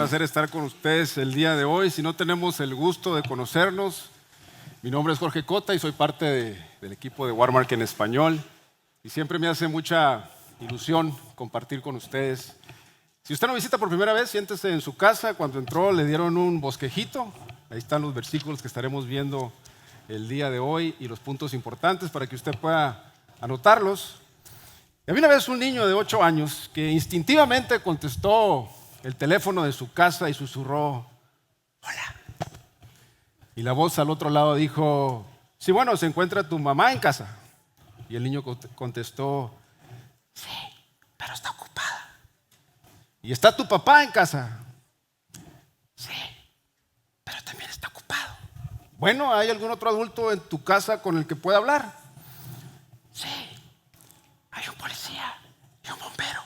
placer estar con ustedes el día de hoy. Si no tenemos el gusto de conocernos, mi nombre es Jorge Cota y soy parte del equipo de Warmark en español. Y siempre me hace mucha ilusión compartir con ustedes. Si usted nos visita por primera vez, siéntese en su casa. Cuando entró le dieron un bosquejito. Ahí están los versículos que estaremos viendo el día de hoy y los puntos importantes para que usted pueda anotarlos. Y había una vez un niño de 8 años que instintivamente contestó el teléfono de su casa y susurró: hola. Y la voz al otro lado dijo: sí, bueno, ¿se encuentra tu mamá en casa? Y el niño contestó: sí, pero está ocupada. ¿Y está tu papá en casa? Sí, pero también está ocupado. Bueno, ¿hay algún otro adulto en tu casa con el que pueda hablar? Sí, hay un policía y un bombero.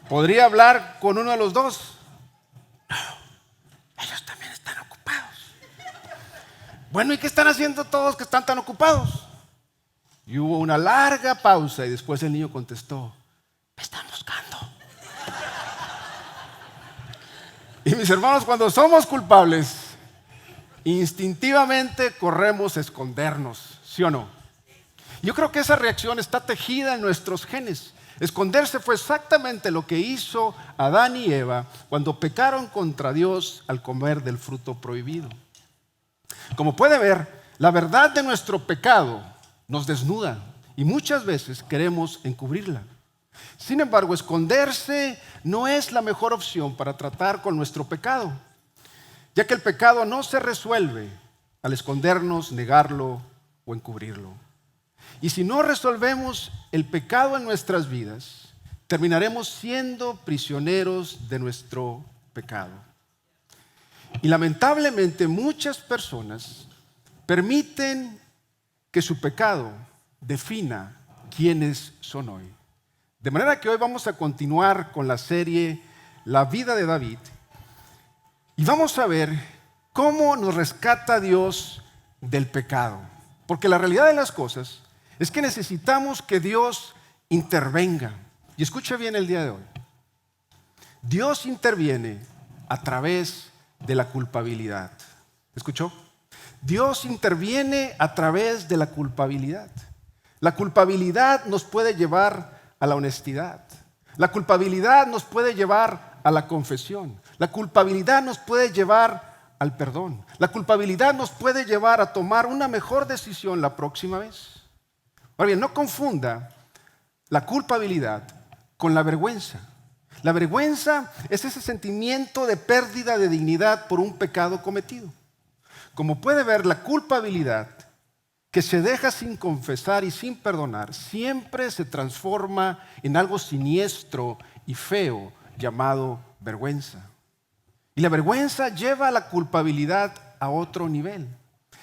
¿Podría hablar con uno de los dos? No, ellos también están ocupados. Bueno, ¿y qué están haciendo todos que están tan ocupados? Y hubo una larga pausa y después el niño contestó: me están buscando. Y mis hermanos, cuando somos culpables, instintivamente corremos a escondernos, ¿sí o no? Yo creo que esa reacción está tejida en nuestros genes. Esconderse fue exactamente lo que hizo Adán y Eva cuando pecaron contra Dios al comer del fruto prohibido. Como puede ver, la verdad de nuestro pecado nos desnuda y muchas veces queremos encubrirla. Sin embargo, esconderse no es la mejor opción para tratar con nuestro pecado, ya que el pecado no se resuelve al escondernos, negarlo o encubrirlo. Y si no resolvemos el pecado en nuestras vidas, terminaremos siendo prisioneros de nuestro pecado. Y lamentablemente muchas personas permiten que su pecado defina quiénes son hoy. De manera que hoy vamos a continuar con la serie La vida de David y vamos a ver cómo nos rescata Dios del pecado. Porque la realidad de las cosas es que necesitamos que Dios intervenga. Y escucha bien el día de hoy. Dios interviene a través de la culpabilidad. ¿Escuchó? Dios interviene a través de la culpabilidad. La culpabilidad nos puede llevar a la honestidad. La culpabilidad nos puede llevar a la confesión. La culpabilidad nos puede llevar al perdón. La culpabilidad nos puede llevar a tomar una mejor decisión la próxima vez. Ahora bien, no confunda la culpabilidad con la vergüenza. La vergüenza es ese sentimiento de pérdida de dignidad por un pecado cometido. Como puede ver, la culpabilidad que se deja sin confesar y sin perdonar siempre se transforma en algo siniestro y feo llamado vergüenza. Y la vergüenza lleva a la culpabilidad a otro nivel.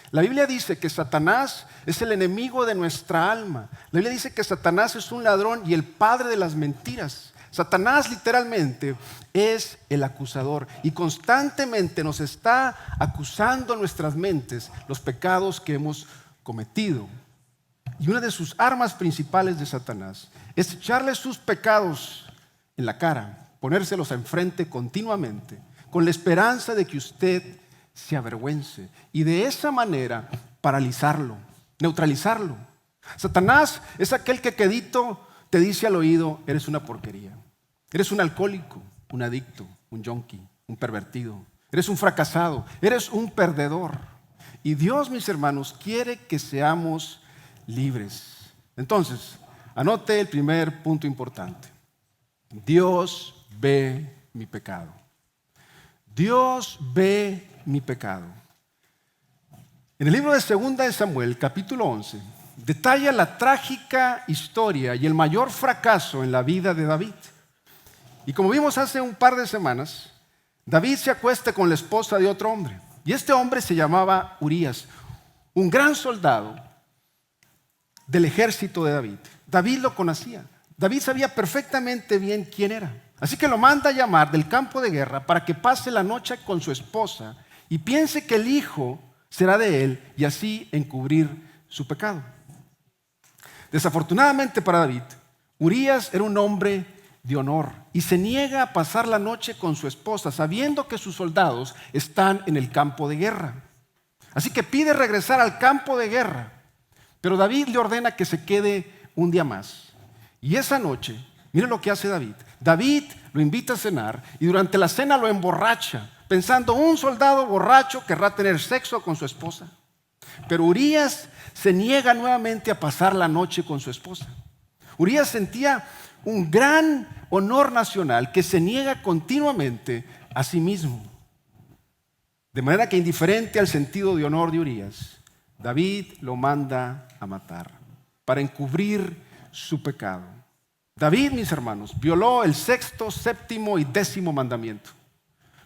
La Biblia dice que Satanás es el enemigo de nuestra alma. La Biblia dice que Satanás es un ladrón y el padre de las mentiras. Satanás literalmente es el acusador y constantemente nos está acusando en nuestras mentes los pecados que hemos cometido. Y una de sus armas principales de Satanás es echarle sus pecados en la cara, ponérselos enfrente continuamente, con la esperanza de que usted se avergüence y de esa manera paralizarlo, neutralizarlo. Satanás es aquel que quedito te dice al oído: eres una porquería, eres un alcohólico, un adicto, un yonki, un pervertido, eres un fracasado, eres un perdedor. Y Dios, mis hermanos, quiere que seamos libres. Entonces, anote el primer punto importante. Dios ve mi pecado. Dios ve mi pecado. En el libro de 2 de Samuel, capítulo 11, detalla la trágica historia y el mayor fracaso en la vida de David. Y como vimos hace un par de semanas, David se acuesta con la esposa de otro hombre. Y este hombre se llamaba Urías, un gran soldado del ejército de David. David lo conocía. David sabía perfectamente bien quién era. Así que lo manda a llamar del campo de guerra para que pase la noche con su esposa y piense que el hijo será de él y así encubrir su pecado. Desafortunadamente para David, Urías era un hombre de honor y se niega a pasar la noche con su esposa, sabiendo que sus soldados están en el campo de guerra. Así que pide regresar al campo de guerra, pero David le ordena que se quede un día más. Y esa noche, mire lo que hace David. David lo invita a cenar y durante la cena lo emborracha, pensando, un soldado borracho querrá tener sexo con su esposa. Pero Urías se niega nuevamente a pasar la noche con su esposa. Urías sentía un gran honor nacional que se niega continuamente a sí mismo. De manera que, indiferente al sentido de honor de Urías, David lo manda a matar para encubrir su pecado. David, mis hermanos, violó el 6º, 7º y 10º mandamiento.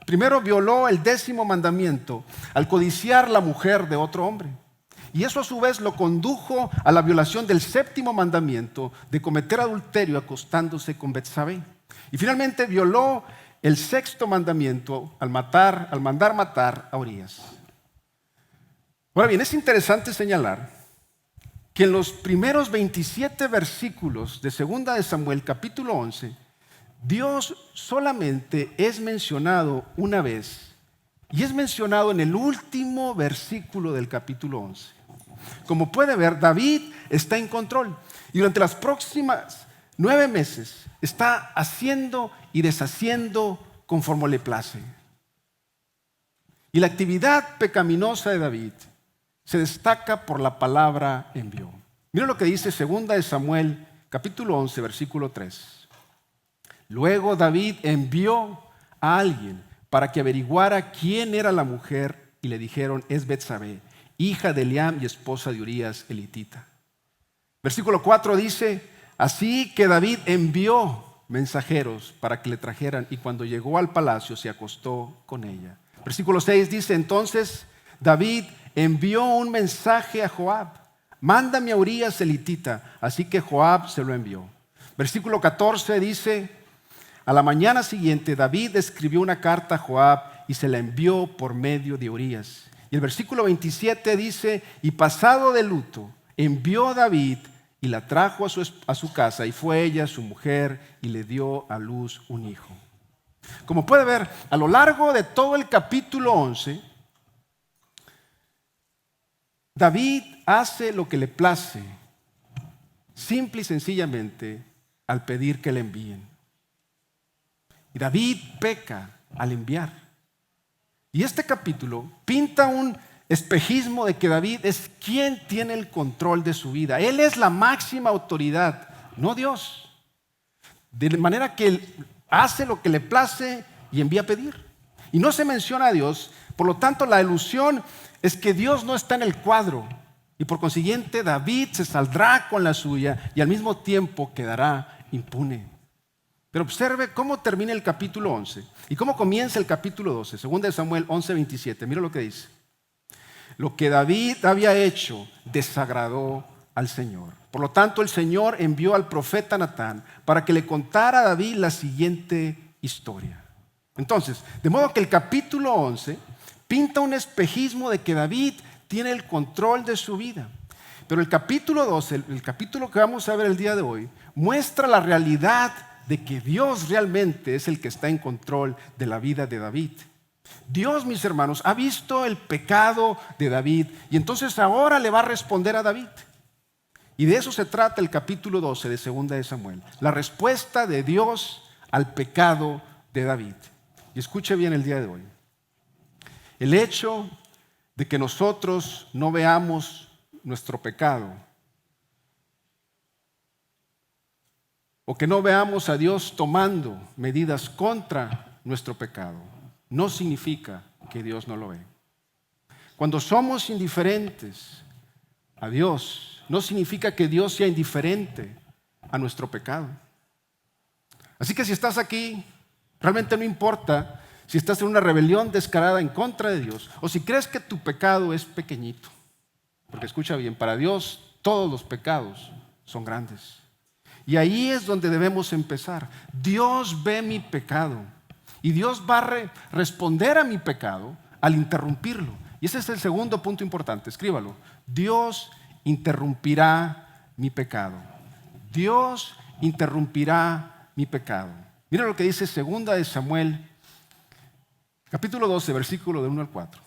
Primero violó el 10º mandamiento al codiciar la mujer de otro hombre. Y eso a su vez lo condujo a la violación del 7º mandamiento de cometer adulterio acostándose con Betsabé. Y finalmente violó el 6º mandamiento al mandar matar a Urías. Ahora bien, es interesante señalar que en los primeros 27 versículos de 2 de Samuel capítulo 11, Dios solamente es mencionado una vez, y es mencionado en el último versículo del capítulo 11. Como puede ver, David está en control y durante las próximas 9 meses está haciendo y deshaciendo conforme le place. Y la actividad pecaminosa de David se destaca por la palabra envió. Mira lo que dice 2 de Samuel capítulo 11 versículo 3. Luego David envió a alguien para que averiguara quién era la mujer y le dijeron, es Betsabé, hija de Eliam y esposa de Urías el hitita. Versículo 4 dice, así que David envió mensajeros para que le trajeran y cuando llegó al palacio se acostó con ella. Versículo 6 dice, entonces David envió un mensaje a Joab, mándame a Urías el hitita, así que Joab se lo envió. Versículo 14 dice, a la mañana siguiente David escribió una carta a Joab y se la envió por medio de Urías. Y el versículo 27 dice, y pasado de luto, envió David y la trajo a su casa, y fue ella su mujer, y le dio a luz un hijo. Como puede ver, a lo largo de todo el capítulo 11, David hace lo que le place, simple y sencillamente, al pedir que le envíen. Y David peca al enviar. Y este capítulo pinta un espejismo de que David es quien tiene el control de su vida. Él es la máxima autoridad, no Dios. De manera que él hace lo que le place y envía a pedir. Y no se menciona a Dios, por lo tanto la ilusión es que Dios no está en el cuadro. Y por consiguiente David se saldrá con la suya y al mismo tiempo quedará impune. Pero observe cómo termina el capítulo 11 y cómo comienza el capítulo 12, 2 de Samuel 11:27. Mira lo que dice. Lo que David había hecho desagradó al Señor. Por lo tanto, el Señor envió al profeta Natán para que le contara a David la siguiente historia. Entonces, de modo que el capítulo 11 pinta un espejismo de que David tiene el control de su vida. Pero el capítulo 12, el capítulo que vamos a ver el día de hoy, muestra la realidad de que Dios realmente es el que está en control de la vida de David. Dios, mis hermanos, ha visto el pecado de David y entonces ahora le va a responder a David. Y de eso se trata el capítulo 12 de 2 de Samuel, la respuesta de Dios al pecado de David. Y escuche bien el día de hoy. El hecho de que nosotros no veamos nuestro pecado o que no veamos a Dios tomando medidas contra nuestro pecado, no significa que Dios no lo ve. Cuando somos indiferentes a Dios, no significa que Dios sea indiferente a nuestro pecado. Así que si estás aquí, realmente no importa si estás en una rebelión descarada en contra de Dios o si crees que tu pecado es pequeñito. Porque escucha bien, para Dios todos los pecados son grandes. Y ahí es donde debemos empezar. Dios ve mi pecado y Dios va a responder a mi pecado al interrumpirlo. Y ese es el segundo punto importante, escríbalo. Dios interrumpirá mi pecado. Dios interrumpirá mi pecado. Mira lo que dice 2 de Samuel, capítulo 12, versículo de 1 al 4.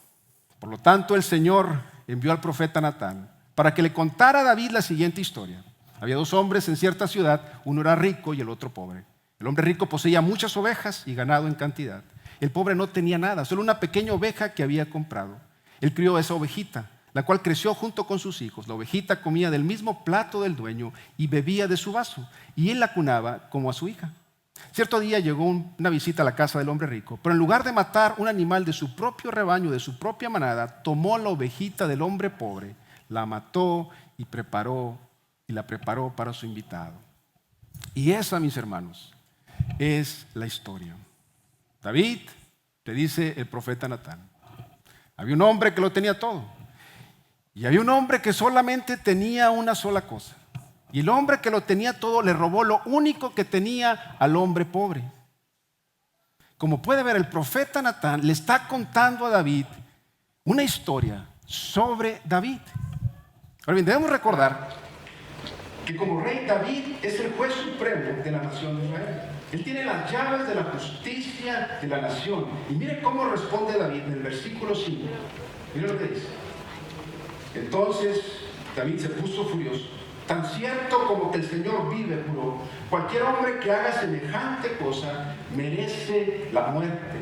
Por lo tanto, el Señor envió al profeta Natán para que le contara a David la siguiente historia. Había 2 hombres en cierta ciudad, uno era rico y el otro pobre. El hombre rico poseía muchas ovejas y ganado en cantidad. El pobre no tenía nada, solo una pequeña oveja que había comprado. Él crió esa ovejita, la cual creció junto con sus hijos. La ovejita comía del mismo plato del dueño y bebía de su vaso, y él la cunaba como a su hija. Cierto día llegó una visita a la casa del hombre rico, pero en lugar de matar un animal de su propio rebaño, de su propia manada, tomó la ovejita del hombre pobre, la mató y la preparó para su invitado. Y esa, mis hermanos, es la historia. David, le dice el profeta Natán, había un hombre que lo tenía todo. Y había un hombre que solamente tenía una sola cosa. Y el hombre que lo tenía todo le robó lo único que tenía al hombre pobre. Como puede ver, el profeta Natán le está contando a David una historia sobre David. Ahora bien, debemos recordar que como rey David es el juez supremo de la nación de Israel. Él tiene las llaves de la justicia de la nación. Y mire cómo responde David en el versículo 5. Mire lo que dice. Entonces David se puso furioso. Tan cierto como que el Señor vive, juró, cualquier hombre que haga semejante cosa merece la muerte.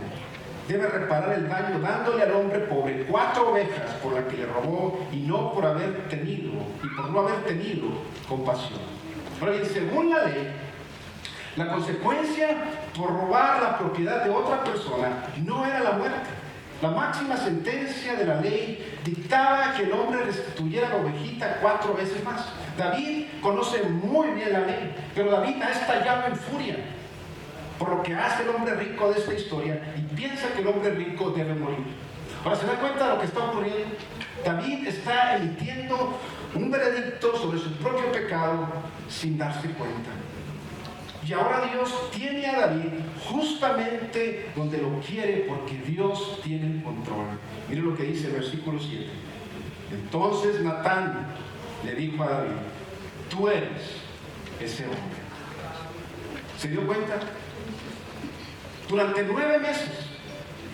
Debe reparar el daño dándole al hombre pobre 4 ovejas por la que le robó y no por haber tenido, y por no haber tenido compasión. Ahora bien, según la ley, la consecuencia por robar la propiedad de otra persona no era la muerte. La máxima sentencia de la ley dictaba que el hombre restituyera la ovejita 4 veces más. David conoce muy bien la ley, pero David ha estallado en furia por lo que hace el hombre rico de esta historia y piensa que el hombre rico debe morir. Ahora, ¿se da cuenta de lo que está ocurriendo? David está emitiendo un veredicto sobre su propio pecado sin darse cuenta. Y ahora Dios tiene a David justamente donde lo quiere, porque Dios tiene el control. Mire lo que dice el versículo 7. Entonces Natán le dijo a David, tú eres ese hombre. ¿Se dio cuenta? Durante 9 meses,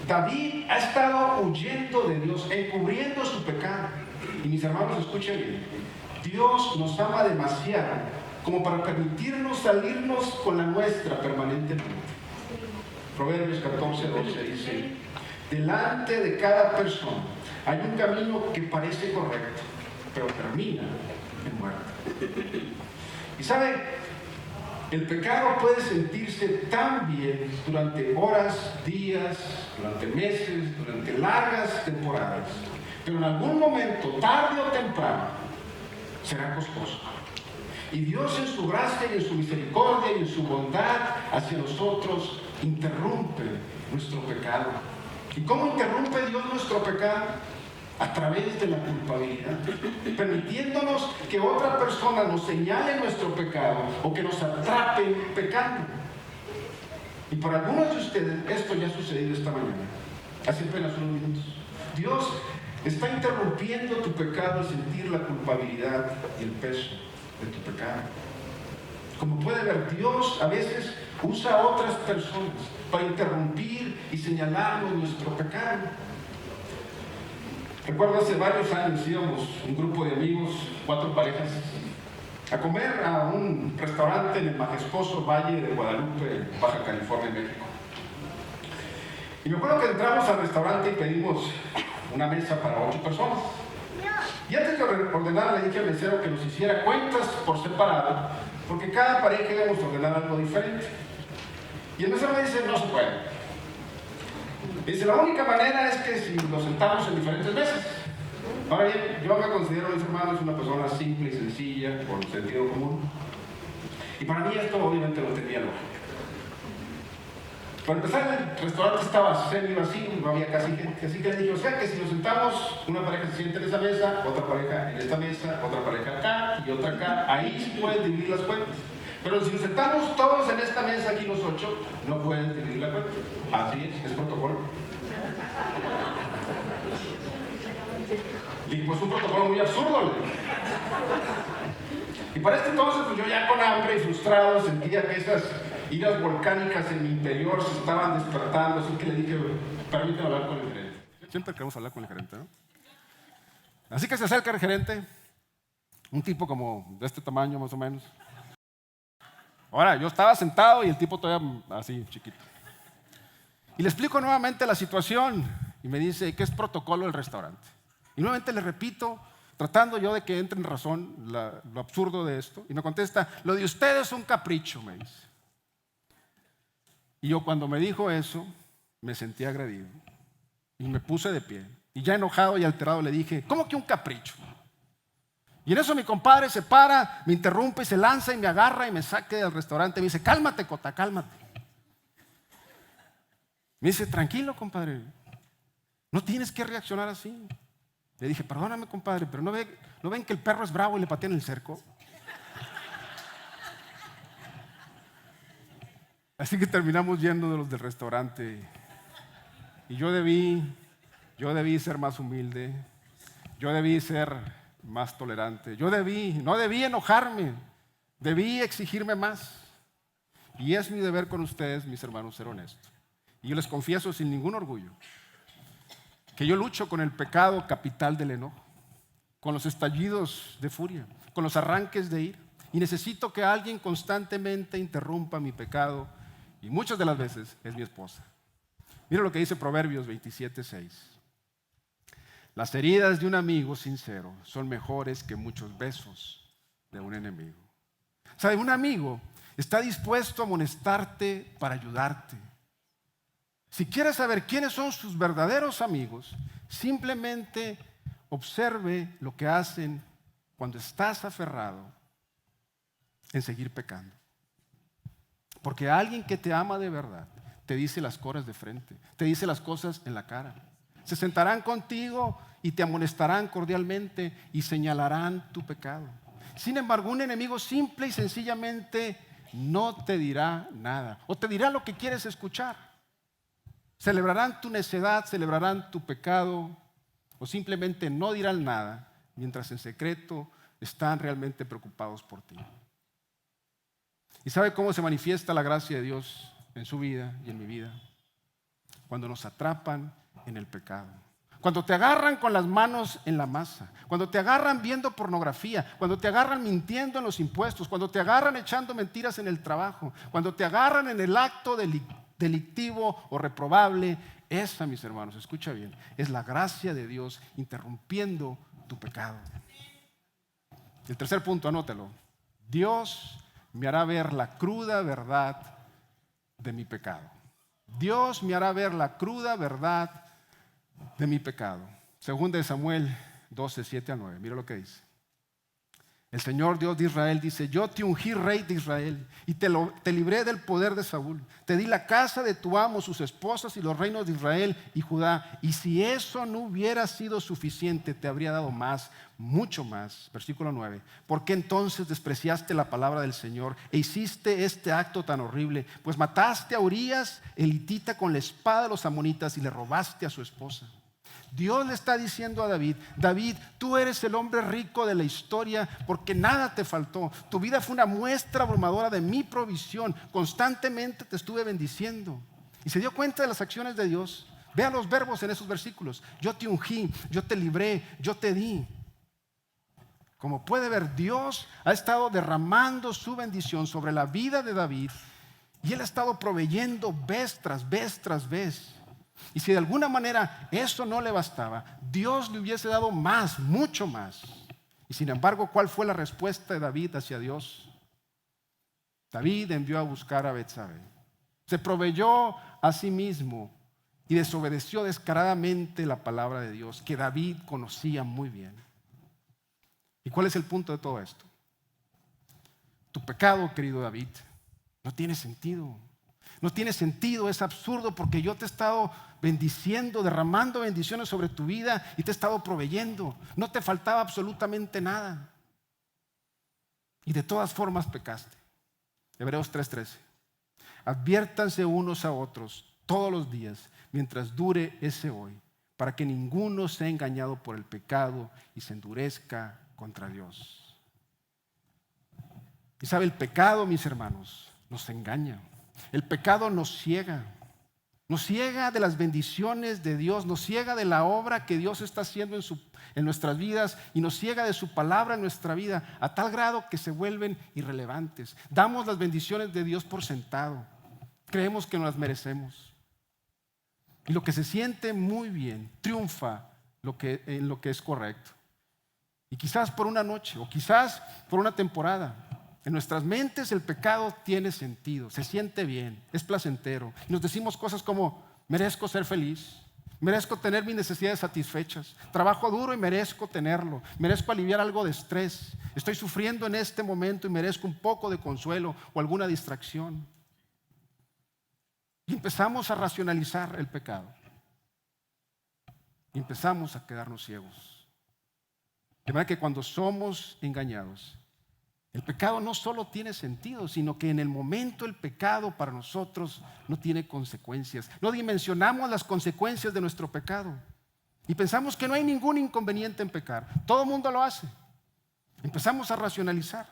David ha estado huyendo de Dios, encubriendo su pecado. Y mis hermanos, escuchen bien. Dios nos ama demasiado como para permitirnos salirnos con la nuestra permanentemente. Proverbios 14:12 dice, delante de cada persona hay un camino que parece correcto, pero termina en muerte. Y sabe, el pecado puede sentirse tan bien durante horas, días, durante meses, durante largas temporadas, pero en algún momento, tarde o temprano, será costoso. Y Dios en su gracia y en su misericordia y en su bondad hacia nosotros interrumpe nuestro pecado. ¿Y cómo interrumpe Dios nuestro pecado? A través de la culpabilidad, permitiéndonos que otra persona nos señale nuestro pecado o que nos atrape pecando. Y para algunos de ustedes esto ya ha sucedido esta mañana, hace apenas unos minutos. Dios está interrumpiendo tu pecado al sentir la culpabilidad y el peso de tu pecado. Como puede ver, Dios a veces usa a otras personas para interrumpir y señalarnos nuestro pecado. Recuerdo hace varios años íbamos un grupo de amigos, 4 parejas, a comer a un restaurante en el majestuoso Valle de Guadalupe, Baja California, México. Y me acuerdo que entramos al restaurante y pedimos una mesa para 8 personas. Y antes de ordenar le dije al mesero que nos hiciera cuentas por separado, porque cada pareja íbamos a ordenar algo diferente. Y el mesero me dice, no se puede. Dice, la única manera es que si nos sentamos en diferentes mesas. Ahora bien, yo me considero, mis hermanos, una persona simple y sencilla, con sentido común. Y para mí esto obviamente no tenía lógica. Para empezar, el restaurante estaba semi vacío, no había casi gente. Así que le dije, o sea que si nos sentamos, una pareja se siente en esa mesa, otra pareja en esta mesa, otra pareja acá y otra acá. Ahí sí pueden dividir las cuentas. Pero si nos sentamos todos en esta mesa, aquí los 8, no pueden dividir la cuenta. Así es protocolo. Y pues un protocolo muy absurdo. Y para este entonces, pues yo ya con hambre y frustrado sentía que esas iras volcánicas en mi interior se estaban despertando, así que le dije, permíteme hablar con el gerente. Siempre queremos hablar con el gerente, ¿no? Así que se acerca el gerente, un tipo como de este tamaño más o menos. Ahora, yo estaba sentado y el tipo todavía así, chiquito. Y le explico nuevamente la situación y me dice que es protocolo del restaurante. Y nuevamente le repito, tratando yo de que entre en razón lo absurdo de esto. Y me contesta, lo de usted es un capricho, me dice. Y yo cuando me dijo eso, me sentí agredido. Y me puse de pie. Y ya enojado y alterado le dije, ¿cómo que un capricho? Y en eso mi compadre se para, me interrumpe y se lanza y me agarra y me saca del restaurante. Me dice, cálmate, Cota, cálmate. Me dice, tranquilo, compadre. No tienes que reaccionar así. Le dije, perdóname, compadre, pero ¿no ven que el perro es bravo y le patean el cerco? Así que terminamos yéndonos del restaurante. Y yo debí ser más humilde. Yo debí ser más tolerante. No debí enojarme. Debí exigirme más. Y es mi deber con ustedes, mis hermanos, ser honesto. Y yo les confieso sin ningún orgullo que yo lucho con el pecado capital del enojo, con los estallidos de furia, con los arranques de ira. Y necesito que alguien constantemente interrumpa mi pecado. Y muchas de las veces es mi esposa. Mira lo que dice Proverbios 27:6. Las heridas de un amigo sincero son mejores que muchos besos de un enemigo. ¿Sabe? Un amigo está dispuesto a amonestarte para ayudarte. Si quieres saber quiénes son sus verdaderos amigos, simplemente observe lo que hacen cuando estás aferrado en seguir pecando. Porque alguien que te ama de verdad te dice las cosas de frente, te dice las cosas en la cara. Se sentarán contigo y te amonestarán cordialmente y señalarán tu pecado. Sin embargo, un enemigo simple y sencillamente no te dirá nada o te dirá lo que quieres escuchar. Celebrarán tu necedad, celebrarán tu pecado o simplemente no dirán nada mientras en secreto están realmente preocupados por ti. ¿Y sabe cómo se manifiesta la gracia de Dios en su vida y en mi vida? Cuando nos atrapan en el pecado. Cuando te agarran con las manos en la masa, cuando te agarran viendo pornografía, cuando te agarran mintiendo en los impuestos, cuando te agarran echando mentiras en el trabajo, cuando te agarran en el acto delictivo o reprobable, esa, mis hermanos, escucha bien, es la gracia de Dios interrumpiendo tu pecado. El tercer punto, anótalo. Dios me hará ver la cruda verdad de mi pecado. Dios me hará ver la cruda verdad de mi pecado. Segunda de Samuel 12:7-9. Mira lo que dice. El Señor Dios de Israel dice, yo te ungí rey de Israel y te libré del poder de Saúl. Te di la casa de tu amo, sus esposas y los reinos de Israel y Judá. Y si eso no hubiera sido suficiente, te habría dado más, mucho más. Versículo 9. ¿Por qué entonces despreciaste la palabra del Señor e hiciste este acto tan horrible? Pues mataste a Urías, el hitita, con la espada de los amonitas y le robaste a su esposa. Dios le está diciendo a David, David, tú eres el hombre rico de la historia porque nada te faltó. Tu vida fue una muestra abrumadora de mi provisión. Constantemente te estuve bendiciendo. Y se dio cuenta de las acciones de Dios. Vea los verbos en esos versículos. Yo te ungí, yo te libré, yo te di. Como puede ver, Dios ha estado derramando su bendición sobre la vida de David y Él ha estado proveyendo vez tras vez tras vez. Y si de alguna manera eso no le bastaba, Dios le hubiese dado más, mucho más. Y sin embargo, ¿cuál fue la respuesta de David hacia Dios? David envió a buscar a Betsabé. Se proveyó a sí mismo y desobedeció descaradamente la palabra de Dios, que David conocía muy bien. ¿Y cuál es el punto de todo esto? Tu pecado, querido David, no tiene sentido. No tiene sentido, es absurdo porque yo te he estado bendiciendo, derramando bendiciones sobre tu vida y te he estado proveyendo. No te faltaba absolutamente nada. Y de todas formas pecaste. Hebreos 3:13. Adviértanse unos a otros todos los días mientras dure ese hoy, para que ninguno sea engañado por el pecado y se endurezca contra Dios. Y sabe, el pecado, mis hermanos, nos engaña. El pecado nos ciega. Nos ciega de las bendiciones de Dios, nos ciega de la obra que Dios está haciendo en nuestras vidas y nos ciega de su palabra en nuestra vida a tal grado que se vuelven irrelevantes. Damos las bendiciones de Dios por sentado. Creemos que nos las merecemos. Y lo que se siente muy bien triunfa en lo que es correcto. Y quizás por una noche o quizás por una temporada. En nuestras mentes el pecado tiene sentido, se siente bien, es placentero. Y nos decimos cosas como, merezco ser feliz, merezco tener mis necesidades satisfechas, trabajo duro y merezco tenerlo, merezco aliviar algo de estrés, estoy sufriendo en este momento y merezco un poco de consuelo o alguna distracción. Y empezamos a racionalizar el pecado. Y empezamos a quedarnos ciegos. De manera que cuando somos engañados, el pecado no solo tiene sentido, sino que en el momento el pecado para nosotros no tiene consecuencias. No dimensionamos las consecuencias de nuestro pecado. Y pensamos que no hay ningún inconveniente en pecar. Todo el mundo lo hace. Empezamos a racionalizar.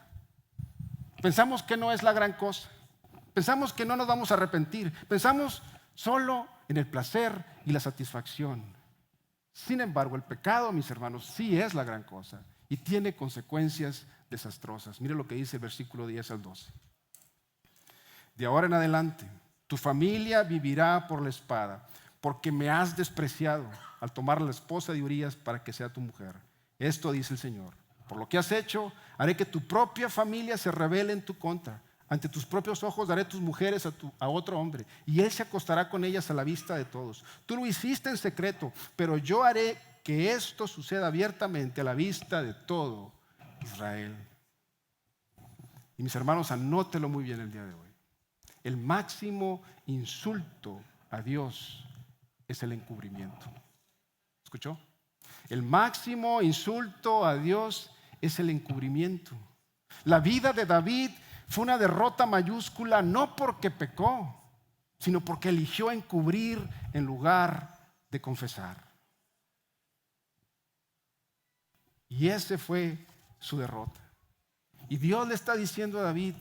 Pensamos que no es la gran cosa. Pensamos que no nos vamos a arrepentir. Pensamos solo en el placer y la satisfacción. Sin embargo, el pecado, mis hermanos, sí es la gran cosa y tiene consecuencias desastrosas. Mire lo que dice el versículo 10 al 12. De ahora en adelante, tu familia vivirá por la espada, porque me has despreciado al tomar la esposa de Urías para que sea tu mujer. Esto dice el Señor. Por lo que has hecho, haré que tu propia familia se rebele en tu contra. Ante tus propios ojos daré tus mujeres a otro hombre, y él se acostará con ellas a la vista de todos. Tú lo hiciste en secreto, pero yo haré que esto suceda abiertamente a la vista de todo Israel. Y mis hermanos, anótelo muy bien el día de hoy. El máximo insulto a Dios es el encubrimiento. ¿Escuchó? El máximo insulto a Dios es el encubrimiento. La vida de David fue una derrota mayúscula no porque pecó, sino porque eligió encubrir en lugar de confesar. Y ese fue su derrota. Y Dios le está diciendo a David,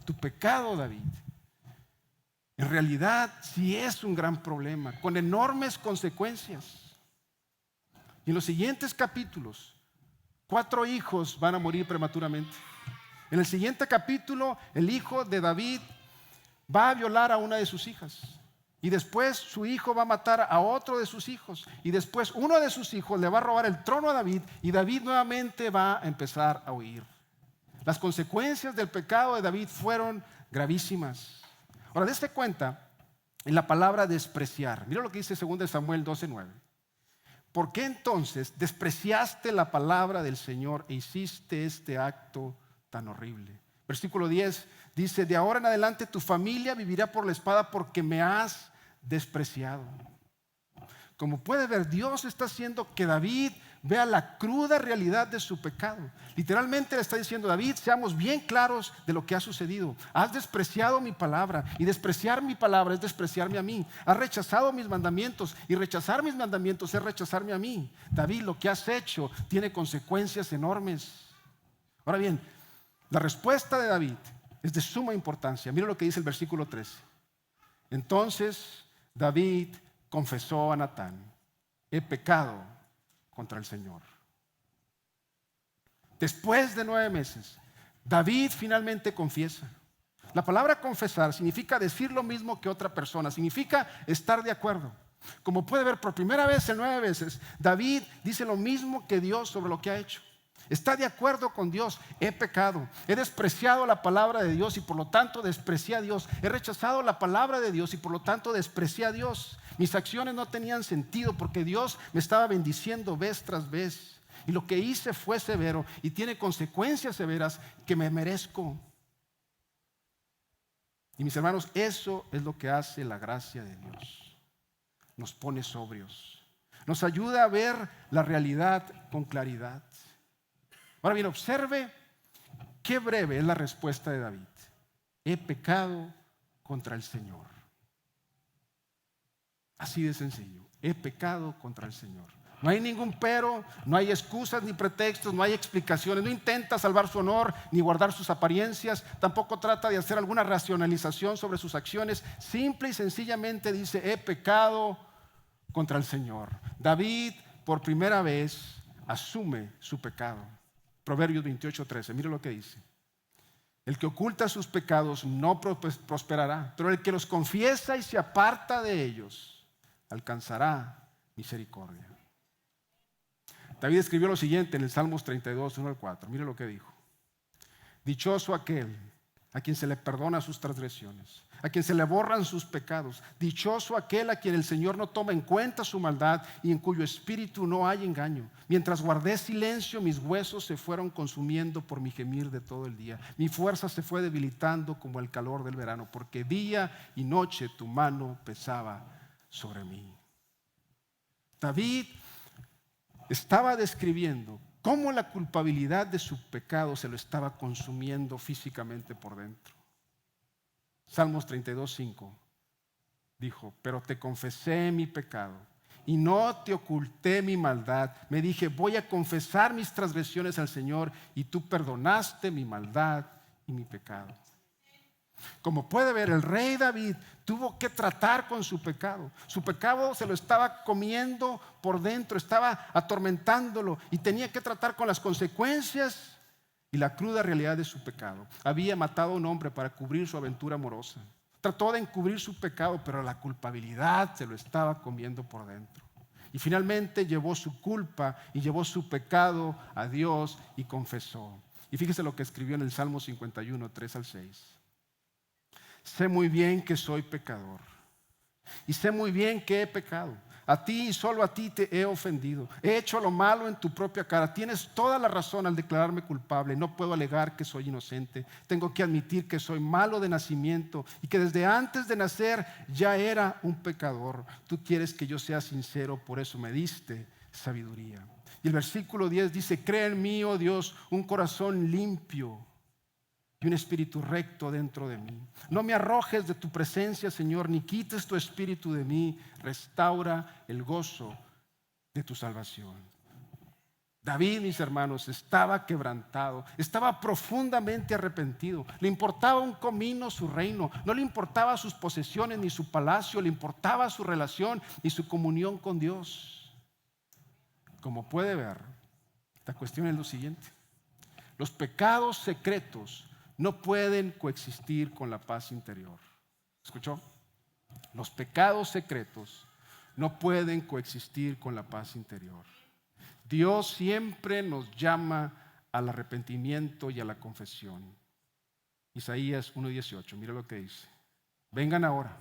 tu pecado, David, en realidad sí es un gran problema, con enormes consecuencias. Y en los siguientes capítulos, 4 hijos van a morir prematuramente. En el siguiente capítulo, el hijo de David va a violar a una de sus hijas. Y después su hijo va a matar a otro de sus hijos. Y después uno de sus hijos le va a robar el trono a David. Y David nuevamente va a empezar a huir. Las consecuencias del pecado de David fueron gravísimas. Ahora, dése cuenta en la palabra despreciar. Mira lo que dice 2 Samuel 12:9. ¿Por qué entonces despreciaste la palabra del Señor e hiciste este acto tan horrible? Versículo 10 dice, de ahora en adelante tu familia vivirá por la espada porque me has despreciado. Como puede ver, Dios está haciendo que David vea la cruda realidad de su pecado. Literalmente le está diciendo, David, seamos bien claros de lo que ha sucedido. Has despreciado mi palabra, y despreciar mi palabra es despreciarme a mí. Has rechazado mis mandamientos, y rechazar mis mandamientos es rechazarme a mí. David, lo que has hecho tiene consecuencias enormes. Ahora bien, la respuesta de David es de suma importancia. Mira lo que dice el versículo 13. Entonces David confesó a Natán, he pecado contra el Señor. Después de 9 meses, David finalmente confiesa. La palabra confesar significa decir lo mismo que otra persona, significa estar de acuerdo. Como puede ver, por primera vez en 9 veces, David dice lo mismo que Dios sobre lo que ha hecho. Está de acuerdo con Dios. He pecado, he despreciado la palabra de Dios y por lo tanto desprecié a Dios. He rechazado la palabra de Dios y por lo tanto desprecié a Dios. Mis acciones no tenían sentido porque Dios me estaba bendiciendo vez tras vez. Y lo que hice fue severo y tiene consecuencias severas que me merezco. Y mis hermanos, eso es lo que hace la gracia de Dios. Nos pone sobrios. Nos ayuda a ver la realidad con claridad. Ahora bien, observe qué breve es la respuesta de David. He pecado contra el Señor. Así de sencillo. He pecado contra el Señor. No hay ningún pero, no hay excusas ni pretextos, no hay explicaciones. No intenta salvar su honor ni guardar sus apariencias. Tampoco trata de hacer alguna racionalización sobre sus acciones. Simple y sencillamente dice: he pecado contra el Señor. David, por primera vez, asume su pecado. Proverbios 28:13, mire lo que dice: el que oculta sus pecados no prosperará, pero el que los confiesa y se aparta de ellos alcanzará misericordia. David escribió lo siguiente en el Salmos 32, 1-4. Mire lo que dijo: dichoso aquel a quien se le perdona sus transgresiones, a quien se le borran sus pecados. Dichoso aquel a quien el Señor no toma en cuenta su maldad y en cuyo espíritu no hay engaño. Mientras guardé silencio, mis huesos se fueron consumiendo por mi gemir de todo el día. Mi fuerza se fue debilitando como el calor del verano, porque día y noche tu mano pesaba sobre mí. David estaba describiendo cómo la culpabilidad de su pecado se lo estaba consumiendo físicamente por dentro. Salmos 32:5 dijo: pero te confesé mi pecado y no te oculté mi maldad. Me dije: voy a confesar mis transgresiones al Señor, y tú perdonaste mi maldad y mi pecado. Como puede ver, el rey David tuvo que tratar con su pecado. Su pecado se lo estaba comiendo por dentro, estaba atormentándolo, y tenía que tratar con las consecuencias y la cruda realidad de su pecado. Había matado a un hombre para cubrir su aventura amorosa. Trató de encubrir su pecado, pero la culpabilidad se lo estaba comiendo por dentro. Y finalmente llevó su culpa y llevó su pecado a Dios y confesó. Y fíjese lo que escribió en el Salmo 51, 3-6. Sé muy bien que soy pecador, y sé muy bien que he pecado. A ti y solo a ti te he ofendido. He hecho lo malo en tu propia cara. Tienes toda la razón al declararme culpable. No puedo alegar que soy inocente. Tengo que admitir que soy malo de nacimiento y que desde antes de nacer ya era un pecador. Tú quieres que yo sea sincero, por eso me diste sabiduría. Y el versículo 10 dice: crea en mí, oh Dios, un corazón limpio y un espíritu recto dentro de mí. No me arrojes de tu presencia, Señor, ni quites tu espíritu de mí. Restaura el gozo de tu salvación. David, mis hermanos, estaba quebrantado, estaba profundamente arrepentido. Le importaba un comino su reino, no le importaba sus posesiones ni su palacio, le importaba su relación y su comunión con Dios. Como puede ver, la cuestión es lo siguiente: los pecados secretos no pueden coexistir con la paz interior. ¿Escuchó? Los pecados secretos no pueden coexistir con la paz interior. Dios siempre nos llama al arrepentimiento y a la confesión. Isaías 1:18, mira lo que dice: vengan ahora,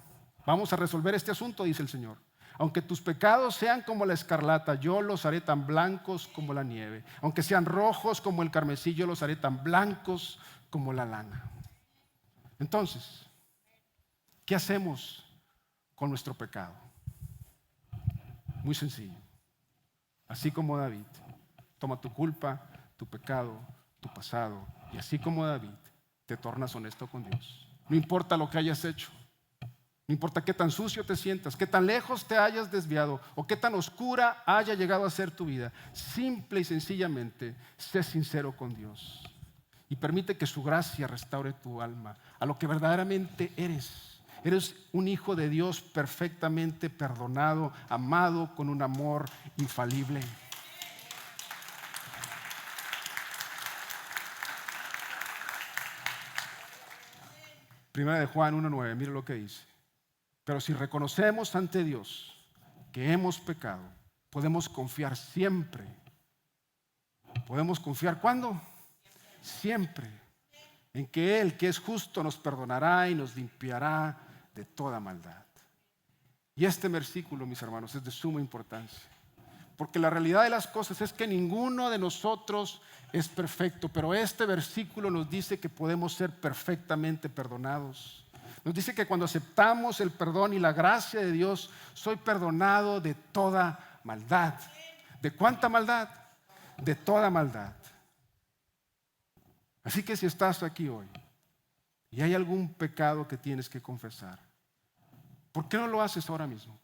vamos a resolver este asunto, dice el Señor. Aunque tus pecados sean como la escarlata, yo los haré tan blancos como la nieve. Aunque sean rojos como el carmesí, yo los haré tan blancos como la lana. Entonces, ¿qué hacemos con nuestro pecado? Muy sencillo. Así como David, toma tu culpa, tu pecado, tu pasado, y así como David, te tornas honesto con Dios. No importa lo que hayas hecho. No importa qué tan sucio te sientas, qué tan lejos te hayas desviado o qué tan oscura haya llegado a ser tu vida. Simple y sencillamente, sé sincero con Dios y permite que su gracia restaure tu alma a lo que verdaderamente eres. Eres un hijo de Dios perfectamente perdonado, amado con un amor infalible. Primera de Juan 1:9, mire lo que dice: pero si reconocemos ante Dios que hemos pecado, podemos confiar siempre. ¿Podemos confiar cuándo? Siempre. En que Él, que es justo, nos perdonará y nos limpiará de toda maldad. Y este versículo, mis hermanos, es de suma importancia. Porque la realidad de las cosas es que ninguno de nosotros es perfecto, pero este versículo nos dice que podemos ser perfectamente perdonados. Nos dice que cuando aceptamos el perdón y la gracia de Dios, soy perdonado de toda maldad. ¿De cuánta maldad? De toda maldad. Así que si estás aquí hoy y hay algún pecado que tienes que confesar, ¿por qué no lo haces ahora mismo?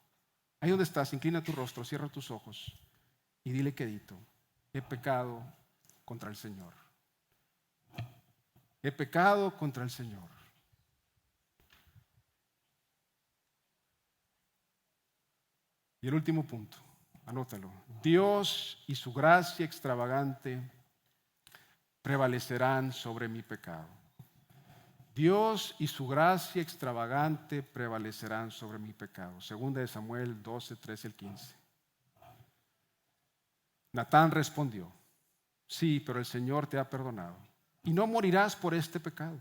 Ahí donde estás, inclina tu rostro, cierra tus ojos y dile quedito, he pecado contra el Señor. He pecado contra el Señor. Y el último punto, anótalo. Dios y su gracia extravagante prevalecerán sobre mi pecado. Dios y su gracia extravagante prevalecerán sobre mi pecado. Segunda de Samuel 12, 13 al 15. Natán respondió, sí, pero el Señor te ha perdonado y no morirás por este pecado.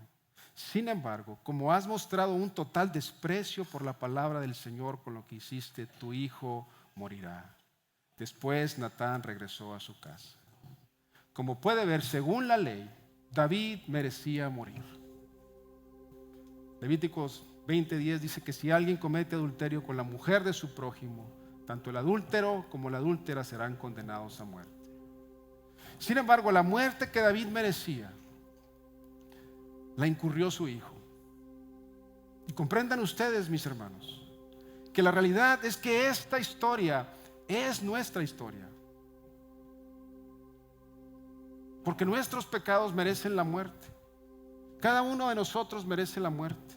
Sin embargo, como has mostrado un total desprecio por la palabra del Señor con lo que hiciste, tu hijo morirá. Después Natán regresó a su casa. Como puede ver, según la ley, David merecía morir. Levíticos 20:10 dice que si alguien comete adulterio con la mujer de su prójimo, tanto el adúltero como la adúltera serán condenados a muerte. Sin embargo, la muerte que David merecía la incurrió su hijo. Y comprendan ustedes, mis hermanos, que la realidad es que esta historia es nuestra historia. Porque nuestros pecados merecen la muerte. Cada uno de nosotros merece la muerte,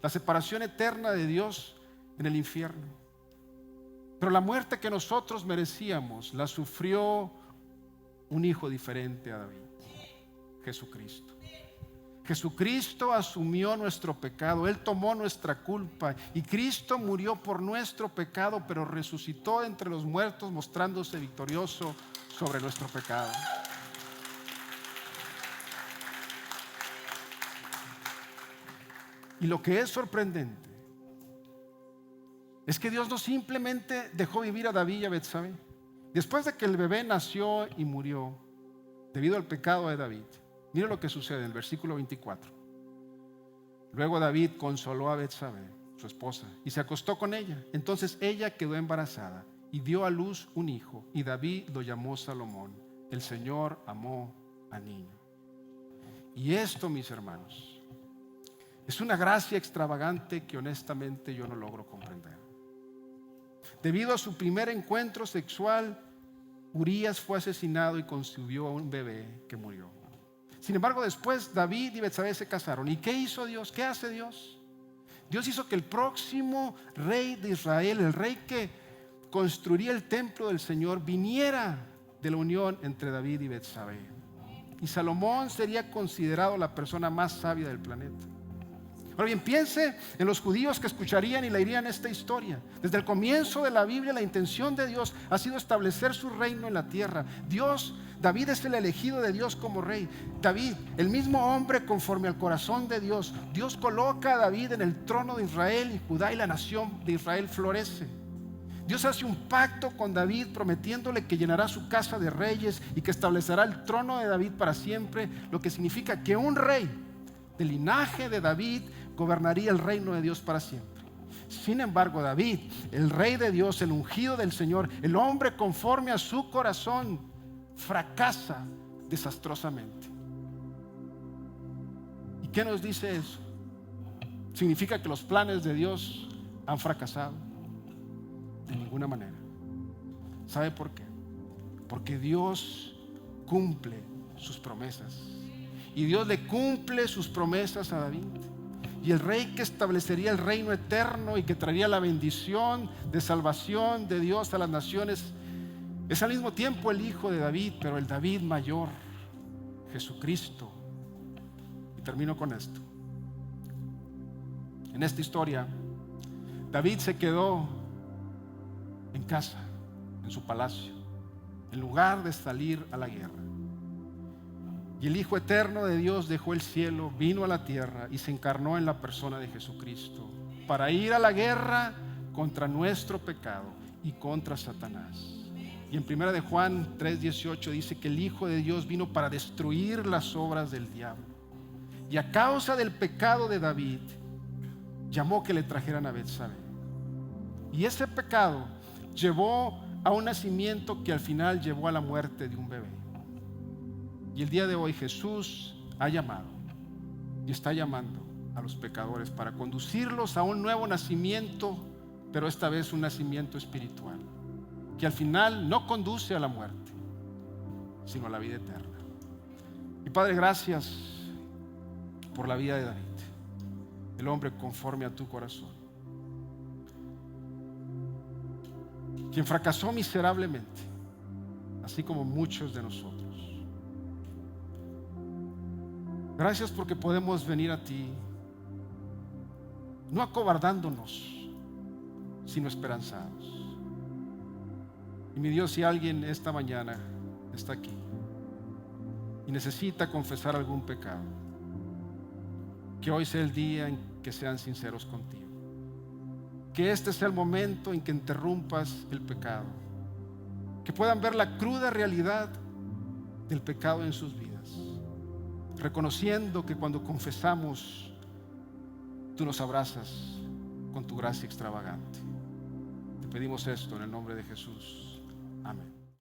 la separación eterna de Dios en el infierno. Pero la muerte que nosotros merecíamos la sufrió un hijo diferente a David, Jesucristo. Jesucristo asumió nuestro pecado, Él tomó nuestra culpa y Cristo murió por nuestro pecado, pero resucitó entre los muertos mostrándose victorioso sobre nuestro pecado. Y lo que es sorprendente es que Dios no simplemente dejó vivir a David y a Betsabé. Después de que el bebé nació y murió debido al pecado de David, mira lo que sucede en el versículo 24. Luego David consoló a Betsabé, su esposa, y se acostó con ella. Entonces ella quedó embarazada y dio a luz un hijo, y David lo llamó Salomón. El Señor amó al niño. Y esto, mis hermanos, es una gracia extravagante que honestamente yo no logro comprender. Debido a su primer encuentro sexual, Urías fue asesinado y concibió a un bebé que murió. Sin embargo, después David y Betsabé se casaron. ¿Y qué hizo Dios? ¿Qué hace Dios? Dios hizo que el próximo rey de Israel, el rey que construiría el templo del Señor, viniera de la unión entre David y Betsabé. Y Salomón sería considerado la persona más sabia del planeta. Ahora bien, piense en los judíos que escucharían y leerían esta historia. Desde el comienzo de la Biblia, la intención de Dios ha sido establecer su reino en la tierra. David es el elegido de Dios como rey. David, el mismo hombre conforme al corazón de Dios. Dios coloca a David en el trono de Israel y Judá, y la nación de Israel florece. Dios hace un pacto con David prometiéndole que llenará su casa de reyes y que establecerá el trono de David para siempre, lo que significa que un rey del linaje de David gobernaría el reino de Dios para siempre. Sin embargo, David, el rey de Dios, el ungido del Señor, el hombre conforme a su corazón, fracasa desastrosamente. ¿Y qué nos dice eso? ¿Significa que los planes de Dios han fracasado? De ninguna manera. ¿Sabe por qué? Porque Dios cumple sus promesas. Y Dios le cumple sus promesas a David. Y el rey que establecería el reino eterno y que traería la bendición de salvación de Dios a las naciones es al mismo tiempo el hijo de David, pero el David mayor, Jesucristo. Y termino con esto. En esta historia, David se quedó en casa, en su palacio, en lugar de salir a la guerra. Y el Hijo eterno de Dios dejó el cielo, vino a la tierra y se encarnó en la persona de Jesucristo para ir a la guerra contra nuestro pecado y contra Satanás. Y en 1 de Juan 3:18 dice que el Hijo de Dios vino para destruir las obras del diablo. Y a causa del pecado de David, llamó que le trajeran a Betsabé. Y ese pecado llevó a un nacimiento que al final llevó a la muerte de un bebé. Y el día de hoy Jesús ha llamado y está llamando a los pecadores para conducirlos a un nuevo nacimiento, pero esta vez un nacimiento espiritual. que al final no conduce a la muerte, sino a la vida eterna. Y Padre, gracias por la vida de David, el hombre conforme a tu corazón, quien fracasó miserablemente, así como muchos de nosotros. Gracias porque podemos venir a ti, no acobardándonos, sino esperanzados. Y mi Dios, si alguien esta mañana está aquí y necesita confesar algún pecado, que hoy sea el día en que sean sinceros contigo. Que este sea el momento en que interrumpas el pecado. Que puedan ver la cruda realidad del pecado en sus vidas. Reconociendo que cuando confesamos, tú nos abrazas con tu gracia extravagante. Te pedimos esto en el nombre de Jesús. Amén.